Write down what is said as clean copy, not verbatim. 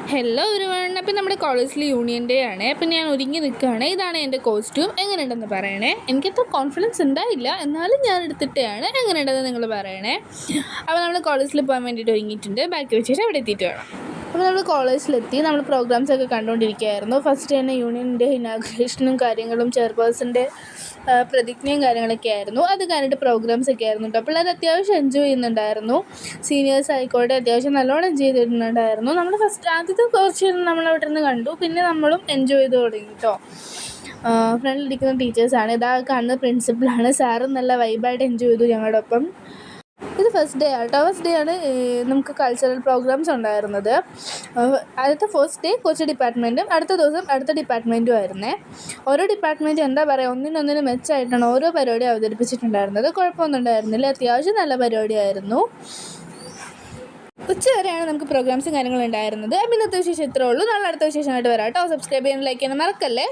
Hello everyone. അപ്പം നമ്മുടെ കോളേജിൽ യൂണിയൻ ഡേ ആണ്. അപ്പം ഞാൻ ഒരുങ്ങി നിൽക്കുകയാണ്. ഇതാണ് എൻ്റെ കോസ്റ്റ്യൂം. എങ്ങനെയുണ്ടെന്ന് പറയണേ. എനിക്കത്ര കോൺഫിഡൻസ് ഉണ്ടായില്ല, എന്നാലും ഞാൻ എടുത്തിട്ടാണ്. എങ്ങനെയുണ്ടെന്ന് നിങ്ങൾ പറയണേ. അപ്പോൾ നമ്മൾ കോളേജിൽ പോകാൻ വേണ്ടിയിട്ട് ഒരുങ്ങിയിട്ടുണ്ട്. ബാക്കി വെച്ചിട്ട് അവിടെ എത്തിയിട്ട് വേണം. അപ്പോൾ നമ്മൾ കോളേജിലെത്തി. നമ്മൾ പ്രോഗ്രാംസൊക്കെ കണ്ടുകൊണ്ടിരിക്കുകയായിരുന്നു. ഫസ്റ്റ് തന്നെ യൂണിയൻ്റെ ഇനാഗ്രേഷനും കാര്യങ്ങളും ചെയർപേഴ്സൻ്റെ പ്രതിജ്ഞയും കാര്യങ്ങളൊക്കെ ആയിരുന്നു. അത് കഴിഞ്ഞിട്ട് പ്രോഗ്രാംസൊക്കെ ആയിരുന്നു കേട്ടോ. പിള്ളേർ അത്യാവശ്യം എൻജോയ് ചെയ്യുന്നുണ്ടായിരുന്നു. സീനിയേഴ്സ് ആയിക്കോട്ടെ അത്യാവശ്യം നല്ലോണം എൻജോയ് ചെയ്തിട്ടുണ്ടായിരുന്നു. നമ്മൾ ഫസ്റ്റ് ആദ്യത്തെ കുറച്ച് നമ്മളവിടെ നിന്ന് കണ്ടു. പിന്നെ നമ്മളും എൻജോയ് ചെയ്ത് തുടങ്ങി കേട്ടോ. ഫ്രണ്ടിലിരിക്കുന്ന ടീച്ചേഴ്സാണ്. ഇതാ കാണുന്ന പ്രിൻസിപ്പളാണ്. സാറും നല്ല വൈബായിട്ട് എൻജോയ് ചെയ്തു ഞങ്ങളുടെ ഒപ്പം. ഇത് ഫസ്റ്റ് ഡേ ആട്ടോ. ഫസ്റ്റ് ഡേ ആണ് നമുക്ക് കൾച്ചറൽ പ്രോഗ്രാംസ് ഉണ്ടായിരുന്നത്. ആദ്യത്തെ ഫസ്റ്റ് ഡേ കുറച്ച് ഡിപ്പാർട്ട്മെൻറ്റും അടുത്ത ദിവസം അടുത്ത ഡിപ്പാർട്ട്മെൻറ്റും ആയിരുന്നേ. ഓരോ ഡിപ്പാർട്ട്മെൻറ്റ് എന്താ പറയുക, ഒന്നിനൊന്നിന് മെച്ചമായിട്ടാണ് ഓരോ പരിപാടി അവതരിപ്പിച്ചിട്ടുണ്ടായിരുന്നത്. കുഴപ്പമൊന്നും ഉണ്ടായിരുന്നില്ല, അത്യാവശ്യം നല്ല പരിപാടിയായിരുന്നു. ഉച്ച വരെയാണ് നമുക്ക് പ്രോഗ്രാംസും കാര്യങ്ങളും ഉണ്ടായിരുന്നത്. അപ്പം ഇന്നത്തെ വിശേഷം ഇത്രേ ഉള്ളൂ. നാളെ അടുത്ത വിശേഷമായിട്ട് വരാം കേട്ടോ. സബ്സ്ക്രൈബ് ചെയ്യാൻ ലൈക്ക് ചെയ്യാൻ മറക്കല്ലേ.